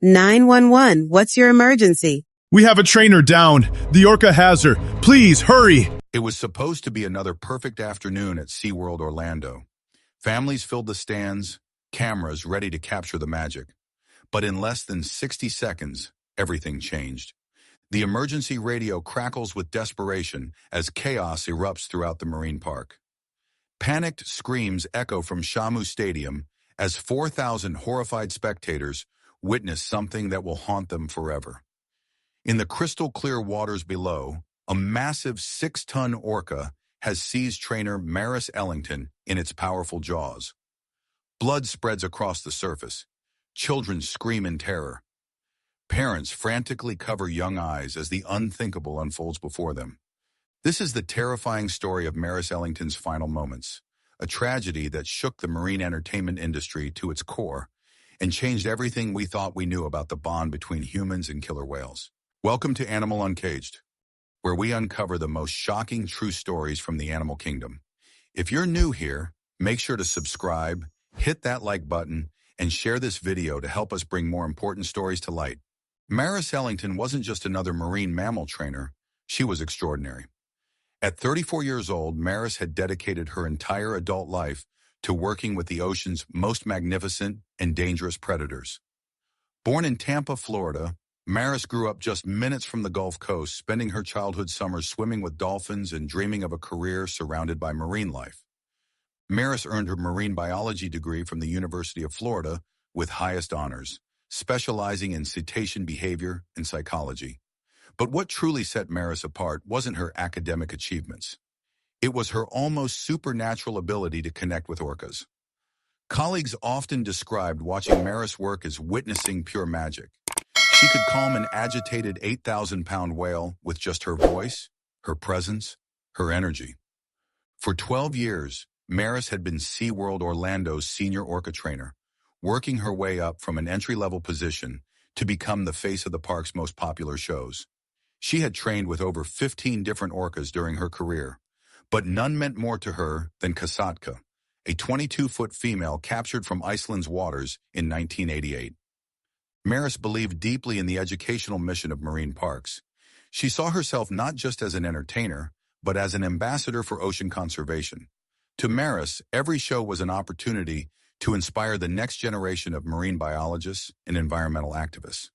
911, what's your emergency? We have a trainer down. The Orca has her. Please, hurry! It was supposed to be another perfect afternoon at SeaWorld Orlando. Families filled the stands, cameras ready to capture the magic. But in less than 60 seconds, everything changed. The emergency radio crackles with desperation as chaos erupts throughout the marine park. Panicked screams echo from Shamu Stadium as 4,000 horrified spectators witness something that will haunt them forever. In the crystal-clear waters below, a massive 6-ton orca has seized trainer Maris Ellington in its powerful jaws. Blood spreads across the surface. Children scream in terror. Parents frantically cover young eyes as the unthinkable unfolds before them. This is the terrifying story of Maris Ellington's final moments, a tragedy that shook the marine entertainment industry to its core and changed everything we thought we knew about the bond between humans and killer whales. Welcome to Animal Uncaged, where we uncover the most shocking true stories from the animal kingdom. If you're new here, make sure to subscribe, hit that like button, and share this video to help us bring more important stories to light. Maris Ellington wasn't just another marine mammal trainer, she was extraordinary. At 34 years old, Maris had dedicated her entire adult life to working with the ocean's most magnificent and dangerous predators. Born in Tampa, Florida, Maris grew up just minutes from the Gulf Coast, spending her childhood summers swimming with dolphins and dreaming of a career surrounded by marine life. Maris earned her marine biology degree from the University of Florida with highest honors, specializing in cetacean behavior and psychology. But what truly set Maris apart wasn't her academic achievements. It was her almost supernatural ability to connect with orcas. Colleagues often described watching Maris work as witnessing pure magic. She could calm an agitated 8,000-pound whale with just her voice, her presence, her energy. For 12 years, Maris had been SeaWorld Orlando's senior orca trainer, working her way up from an entry-level position to become the face of the park's most popular shows. She had trained with over 15 different orcas during her career, but none meant more to her than Kasatka, a 22-foot female captured from Iceland's waters in 1988. Maris believed deeply in the educational mission of marine parks. She saw herself not just as an entertainer, but as an ambassador for ocean conservation. To Maris, every show was an opportunity to inspire the next generation of marine biologists and environmental activists.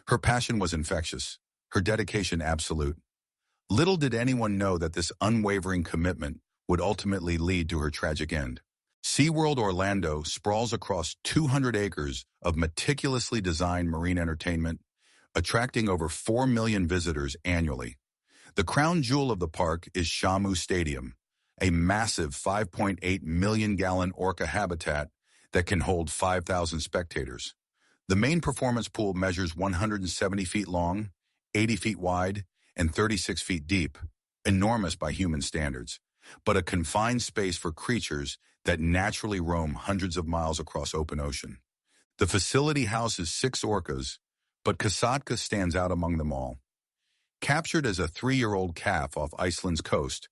Her passion was infectious, her dedication absolute. Little did anyone know that this unwavering commitment would ultimately lead to her tragic end. SeaWorld Orlando sprawls across 200 acres of meticulously designed marine entertainment, attracting over 4 million visitors annually. The crown jewel of the park is Shamu Stadium, a massive 5.8 million-gallon orca habitat that can hold 5,000 spectators. The main performance pool measures 170 feet long, 80 feet wide, and 36 feet deep, enormous by human standards, but a confined space for creatures that naturally roam hundreds of miles across open ocean. The facility houses 6 orcas, but Kasatka stands out among them all. Captured as a 3-year-old calf off Iceland's coast,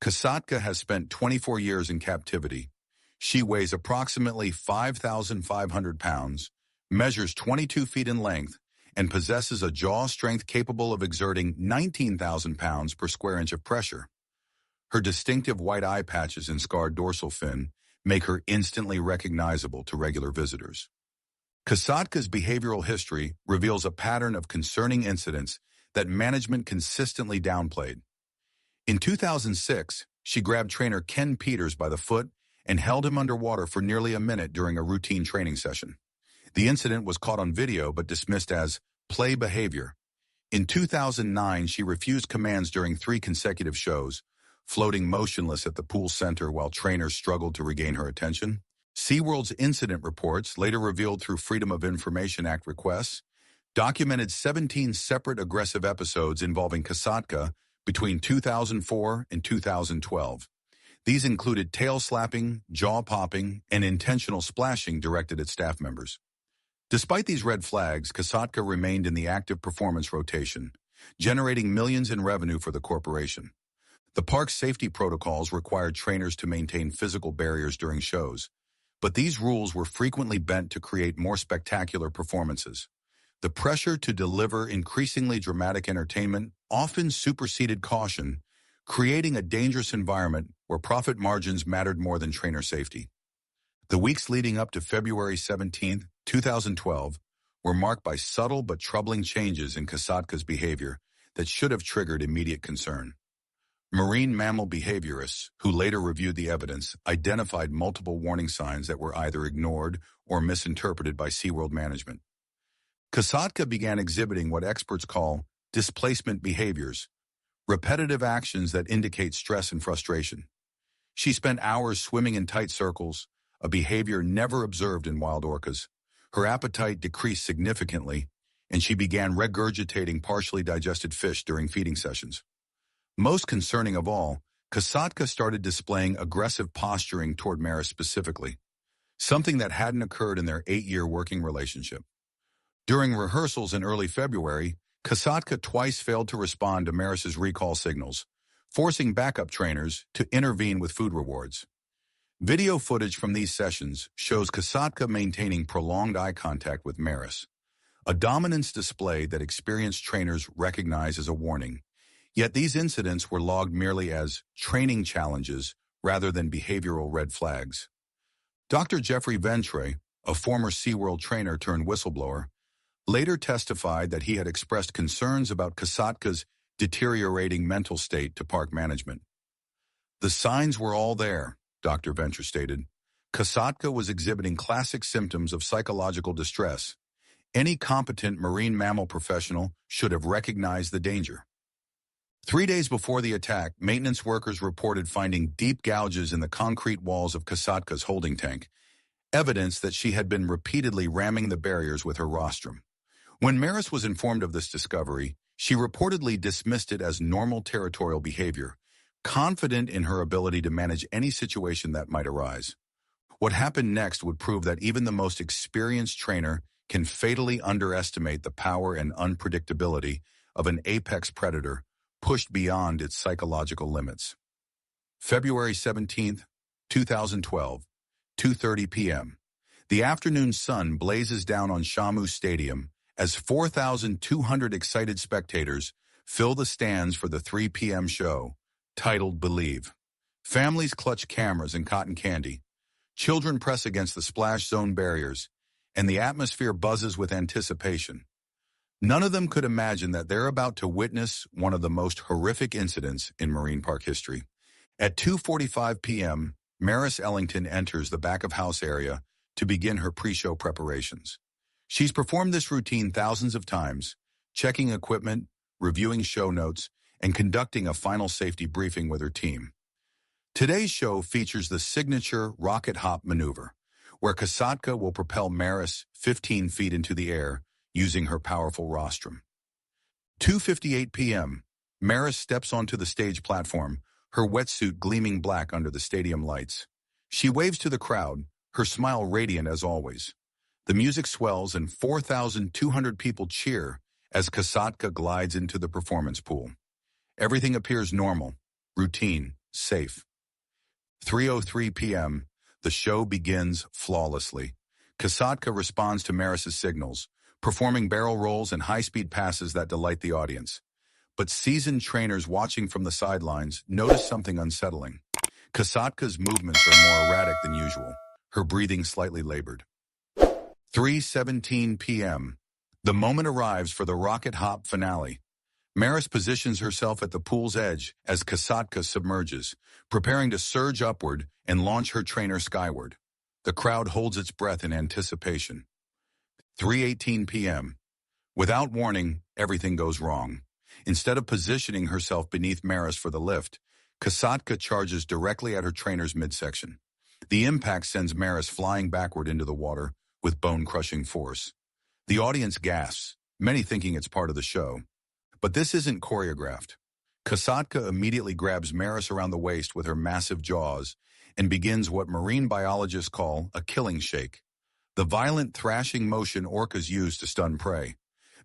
Kasatka has spent 24 years in captivity. She weighs approximately 5,500 pounds, measures 22 feet in length, and possesses a jaw strength capable of exerting 19,000 pounds per square inch of pressure. Her distinctive white eye patches and scarred dorsal fin make her instantly recognizable to regular visitors. Kasatka's behavioral history reveals a pattern of concerning incidents that management consistently downplayed. In 2006, she grabbed trainer Ken Peters by the foot and held him underwater for nearly a minute during a routine training session. The incident was caught on video but dismissed as play behavior. In 2009, she refused commands during 3 consecutive shows, floating motionless at the pool center while trainers struggled to regain her attention. SeaWorld's incident reports, later revealed through Freedom of Information Act requests, documented 17 separate aggressive episodes involving Kasatka between 2004 and 2012. These included tail slapping, jaw popping, and intentional splashing directed at staff members. Despite these red flags, Kasatka remained in the active performance rotation, generating millions in revenue for the corporation. The park's safety protocols required trainers to maintain physical barriers during shows, but these rules were frequently bent to create more spectacular performances. The pressure to deliver increasingly dramatic entertainment often superseded caution, creating a dangerous environment where profit margins mattered more than trainer safety. The weeks leading up to February 17, 2012, were marked by subtle but troubling changes in Kasatka's behavior that should have triggered immediate concern. Marine mammal behaviorists, who later reviewed the evidence, identified multiple warning signs that were either ignored or misinterpreted by SeaWorld management. Kasatka began exhibiting what experts call displacement behaviors, repetitive actions that indicate stress and frustration. She spent hours swimming in tight circles, a behavior never observed in wild orcas. Her appetite decreased significantly, and she began regurgitating partially digested fish during feeding sessions. Most concerning of all, Kasatka started displaying aggressive posturing toward Maris specifically, something that hadn't occurred in their 8-year working relationship. During rehearsals in early February, Kasatka twice failed to respond to Maris's recall signals, forcing backup trainers to intervene with food rewards. Video footage from these sessions shows Kasatka maintaining prolonged eye contact with Maris, a dominance display that experienced trainers recognize as a warning. Yet these incidents were logged merely as training challenges rather than behavioral red flags. Dr. Jeffrey Ventre, a former SeaWorld trainer turned whistleblower, later testified that he had expressed concerns about Kasatka's deteriorating mental state to park management. The signs were all there, Dr. Ventre stated. Kasatka was exhibiting classic symptoms of psychological distress. Any competent marine mammal professional should have recognized the danger. 3 days before the attack, maintenance workers reported finding deep gouges in the concrete walls of Kasatka's holding tank, evidence that she had been repeatedly ramming the barriers with her rostrum. When Maris was informed of this discovery, she reportedly dismissed it as normal territorial behavior, confident in her ability to manage any situation that might arise. What happened next would prove that even the most experienced trainer can fatally underestimate the power and unpredictability of an apex predator pushed beyond its psychological limits. February 17, 2012, 2:30 p.m. The afternoon sun blazes down on Shamu Stadium as 4,200 excited spectators fill the stands for the 3 p.m. show, titled Believe. Families clutch cameras and cotton candy. Children press against the splash zone barriers, and the atmosphere buzzes with anticipation. None of them could imagine that they're about to witness one of the most horrific incidents in marine park history. At 2:45 p.m., Maris Ellington enters the back-of-house area to begin her pre-show preparations. She's performed this routine thousands of times, checking equipment, reviewing show notes, and conducting a final safety briefing with her team. Today's show features the signature rocket hop maneuver, where Kasatka will propel Maris 15 feet into the air using her powerful rostrum. 2:58 p.m., Maris steps onto the stage platform, her wetsuit gleaming black under the stadium lights. She waves to the crowd, her smile radiant as always. The music swells and 4,200 people cheer as Kasatka glides into the performance pool. Everything appears normal, routine, safe. 3:03 p.m., the show begins flawlessly. Kasatka responds to Maris's signals, performing barrel rolls and high-speed passes that delight the audience. But seasoned trainers watching from the sidelines notice something unsettling. Kasatka's movements are more erratic than usual, her breathing slightly labored. 3:17 p.m. The moment arrives for the rocket hop finale. Maris positions herself at the pool's edge as Kasatka submerges, preparing to surge upward and launch her trainer skyward. The crowd holds its breath in anticipation. 3:18 p.m. Without warning, everything goes wrong. Instead of positioning herself beneath Maris for the lift, Kasatka charges directly at her trainer's midsection. The impact sends Maris flying backward into the water with bone-crushing force. The audience gasps, many thinking it's part of the show. But this isn't choreographed. Kasatka immediately grabs Maris around the waist with her massive jaws and begins what marine biologists call a killing shake, the violent thrashing motion orcas use to stun prey.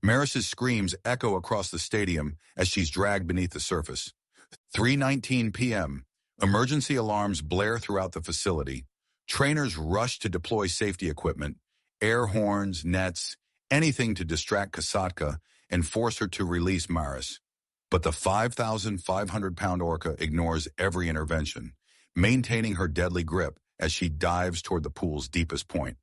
Maris's screams echo across the stadium as she's dragged beneath the surface. 3:19 p.m. Emergency alarms blare throughout the facility. Trainers rush to deploy safety equipment, air horns, nets, anything to distract Kasatka and force her to release Maris. But the 5,500-pound orca ignores every intervention, maintaining her deadly grip as she dives toward the pool's deepest point.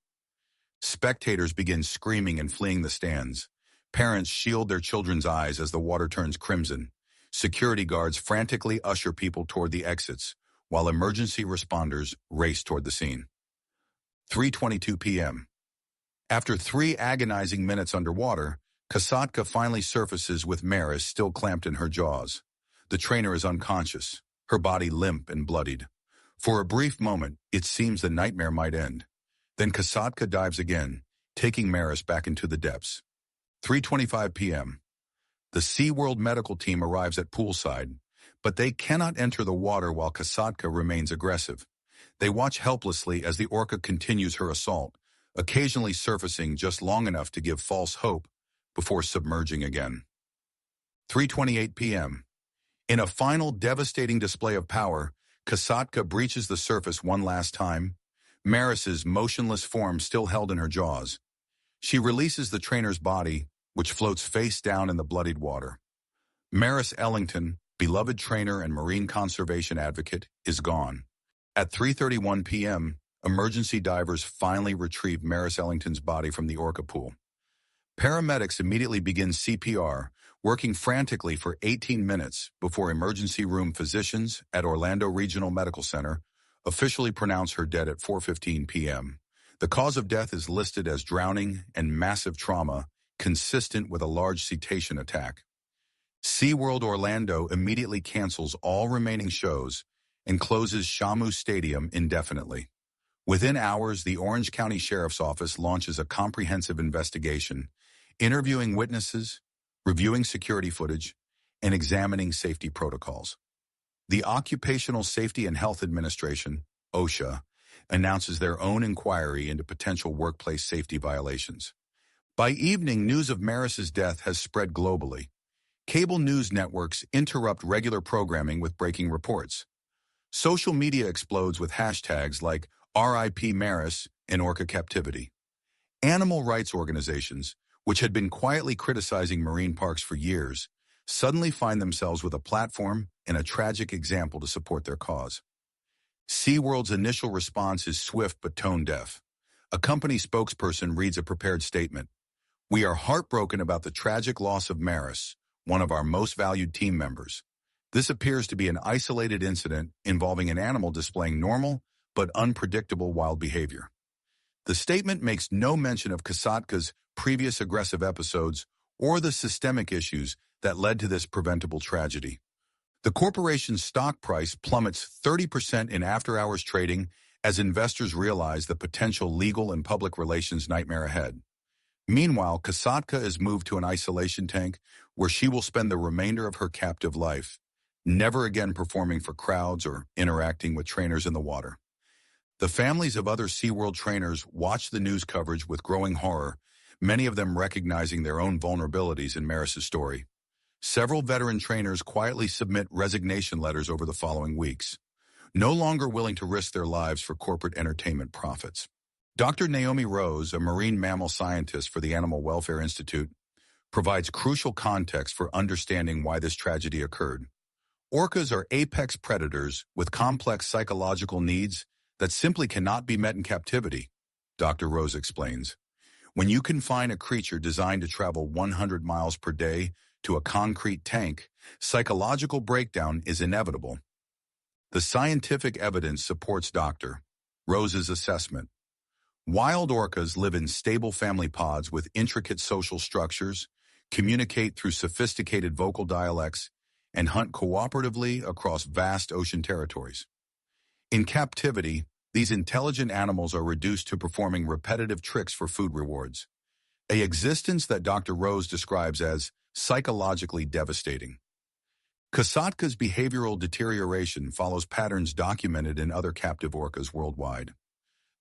Spectators begin screaming and fleeing the stands. Parents shield their children's eyes as the water turns crimson. Security guards frantically usher people toward the exits, while emergency responders race toward the scene. 3:22 p.m. After 3 agonizing minutes underwater, Kasatka finally surfaces with Maris still clamped in her jaws. The trainer is unconscious, her body limp and bloodied. For a brief moment, it seems the nightmare might end. Then Kasatka dives again, taking Maris back into the depths. 3:25 p.m. The SeaWorld medical team arrives at poolside, but they cannot enter the water while Kasatka remains aggressive. They watch helplessly as the orca continues her assault, occasionally surfacing just long enough to give false hope before submerging again. 3:28 p.m. In a final devastating display of power, Kasatka breaches the surface one last time, Maris's motionless form still held in her jaws. She releases the trainer's body, which floats face down in the bloodied water. Maris Ellington, beloved trainer and marine conservation advocate, is gone. At 3:31 p.m., emergency divers finally retrieve Maris Ellington's body from the orca pool. Paramedics immediately begin CPR, working frantically for 18 minutes before emergency room physicians at Orlando Regional Medical Center officially pronounce her dead at 4:15 p.m. The cause of death is listed as drowning and massive trauma, consistent with a large cetacean attack. SeaWorld Orlando immediately cancels all remaining shows and closes Shamu Stadium indefinitely. Within hours, the Orange County Sheriff's Office launches a comprehensive investigation, interviewing witnesses, reviewing security footage, and examining safety protocols. The Occupational Safety and Health Administration, OSHA, announces their own inquiry into potential workplace safety violations. By evening, news of Maris's death has spread globally. Cable news networks interrupt regular programming with breaking reports. Social media explodes with hashtags like RIP Maris and Orca captivity. Animal rights organizations, which had been quietly criticizing marine parks for years, suddenly find themselves with a platform and a tragic example to support their cause. SeaWorld's initial response is swift but tone-deaf. A company spokesperson reads a prepared statement. "We are heartbroken about the tragic loss of Maris, one of our most valued team members. This appears to be an isolated incident involving an animal displaying normal but unpredictable wild behavior." The statement makes no mention of Kasatka's previous aggressive episodes or the systemic issues that led to this preventable tragedy. The corporation's stock price plummets 30% in after-hours trading as investors realize the potential legal and public relations nightmare ahead. Meanwhile, Kasatka is moved to an isolation tank where she will spend the remainder of her captive life, never again performing for crowds or interacting with trainers in the water. The families of other SeaWorld trainers watch the news coverage with growing horror, many of them recognizing their own vulnerabilities in Maris's story. Several veteran trainers quietly submit resignation letters over the following weeks, no longer willing to risk their lives for corporate entertainment profits. Dr. Naomi Rose, a marine mammal scientist for the Animal Welfare Institute, provides crucial context for understanding why this tragedy occurred. Orcas are apex predators with complex psychological needs that simply cannot be met in captivity, Dr. Rose explains. When you confine a creature designed to travel 100 miles per day to a concrete tank, psychological breakdown is inevitable. The scientific evidence supports Dr. Rose's assessment. Wild orcas live in stable family pods with intricate social structures, communicate through sophisticated vocal dialects, and hunt cooperatively across vast ocean territories. In captivity, these intelligent animals are reduced to performing repetitive tricks for food rewards, an existence that Dr. Rose describes as psychologically devastating. Kasatka's behavioral deterioration follows patterns documented in other captive orcas worldwide.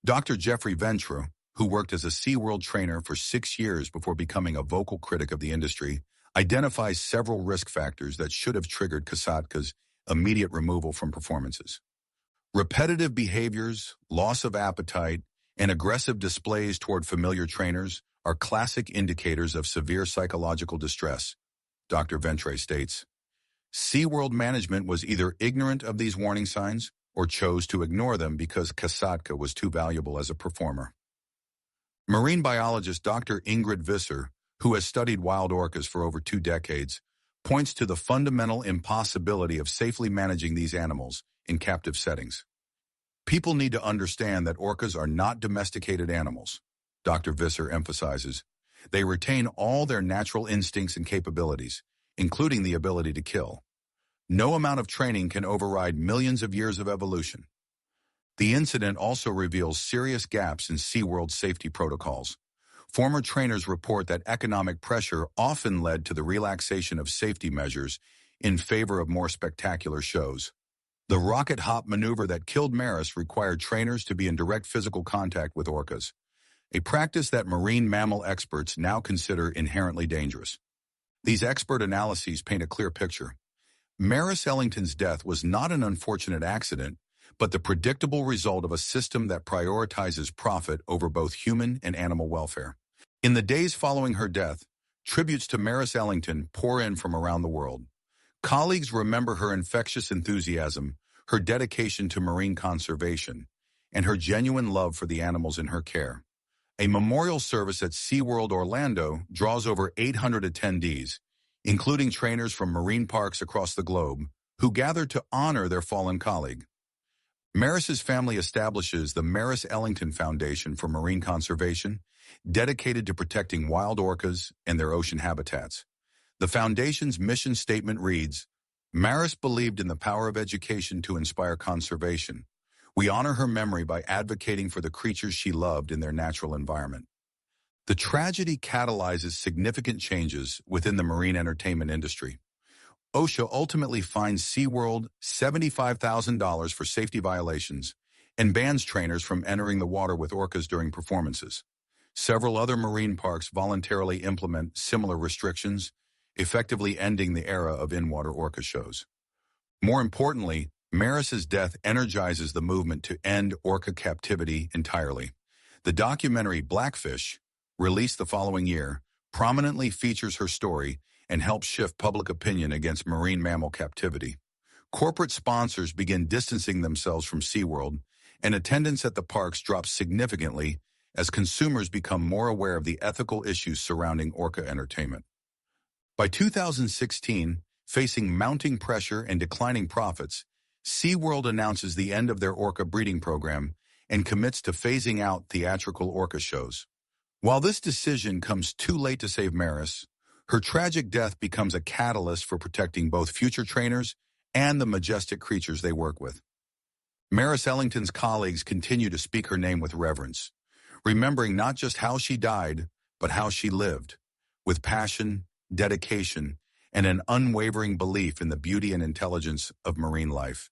Dr. Jeffrey Ventura, who worked as a SeaWorld trainer for 6 years before becoming a vocal critic of the industry, identifies several risk factors that should have triggered Kasatka's immediate removal from performances. Repetitive behaviors, loss of appetite, and aggressive displays toward familiar trainers are classic indicators of severe psychological distress, Dr. Ventre states. SeaWorld management was either ignorant of these warning signs or chose to ignore them because Kasatka was too valuable as a performer. Marine biologist Dr. Ingrid Visser, who has studied wild orcas for over 2 decades, points to the fundamental impossibility of safely managing these animals in captive settings. People need to understand that orcas are not domesticated animals, Dr. Visser emphasizes. They retain all their natural instincts and capabilities, including the ability to kill. No amount of training can override millions of years of evolution. The incident also reveals serious gaps in SeaWorld's safety protocols. Former trainers report that economic pressure often led to the relaxation of safety measures in favor of more spectacular shows. The rocket hop maneuver that killed Maris required trainers to be in direct physical contact with orcas, a practice that marine mammal experts now consider inherently dangerous. These expert analyses paint a clear picture. Maris Ellington's death was not an unfortunate accident, but the predictable result of a system that prioritizes profit over both human and animal welfare. In the days following her death, tributes to Maris Ellington pour in from around the world. Colleagues remember her infectious enthusiasm, her dedication to marine conservation, and her genuine love for the animals in her care. A memorial service at SeaWorld Orlando draws over 800 attendees, including trainers from marine parks across the globe, who gather to honor their fallen colleague. Maris's family establishes the Maris Ellington Foundation for Marine Conservation, dedicated to protecting wild orcas and their ocean habitats. The foundation's mission statement reads, "Maris believed in the power of education to inspire conservation. We honor her memory by advocating for the creatures she loved in their natural environment." The tragedy catalyzes significant changes within the marine entertainment industry. OSHA ultimately fines SeaWorld $75,000 for safety violations and bans trainers from entering the water with orcas during performances. Several other marine parks voluntarily implement similar restrictions, effectively ending the era of in-water orca shows. More importantly, Maris's death energizes the movement to end orca captivity entirely. The documentary Blackfish, released the following year, prominently features her story and helps shift public opinion against marine mammal captivity. Corporate sponsors begin distancing themselves from SeaWorld, and attendance at the parks drops significantly as consumers become more aware of the ethical issues surrounding orca entertainment. By 2016, facing mounting pressure and declining profits, SeaWorld announces the end of their orca breeding program and commits to phasing out theatrical orca shows. While this decision comes too late to save Maris, her tragic death becomes a catalyst for protecting both future trainers and the majestic creatures they work with. Maris Ellington's colleagues continue to speak her name with reverence, remembering not just how she died, but how she lived, with passion, dedication, and an unwavering belief in the beauty and intelligence of marine life.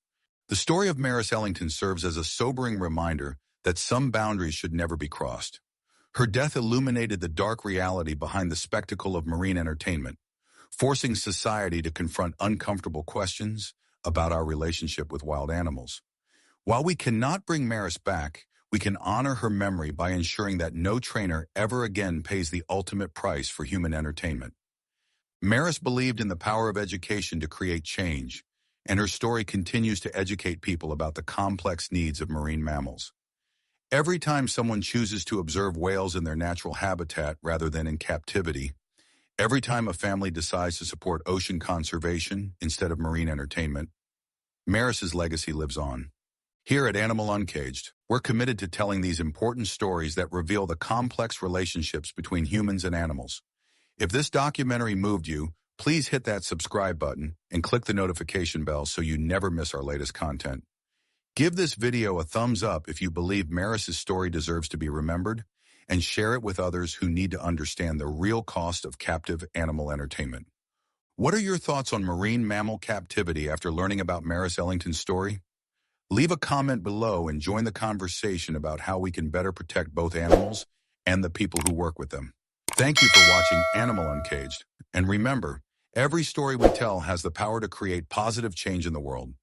The story of Maris Ellington serves as a sobering reminder that some boundaries should never be crossed. Her death illuminated the dark reality behind the spectacle of marine entertainment, forcing society to confront uncomfortable questions about our relationship with wild animals. While we cannot bring Maris back, we can honor her memory by ensuring that no trainer ever again pays the ultimate price for human entertainment. Maris believed in the power of education to create change, and her story continues to educate people about the complex needs of marine mammals. Every time someone chooses to observe whales in their natural habitat rather than in captivity, every time a family decides to support ocean conservation instead of marine entertainment, Maris's legacy lives on. Here at Animal Uncaged, we're committed to telling these important stories that reveal the complex relationships between humans and animals. If this documentary moved you, please hit that subscribe button and click the notification bell so you never miss our latest content. Give this video a thumbs up if you believe Maris's story deserves to be remembered, and share it with others who need to understand the real cost of captive animal entertainment. What are your thoughts on marine mammal captivity after learning about Maris Ellington's story? Leave a comment below and join the conversation about how we can better protect both animals and the people who work with them. Thank you for watching Animal Uncaged, and remember, every story we tell has the power to create positive change in the world.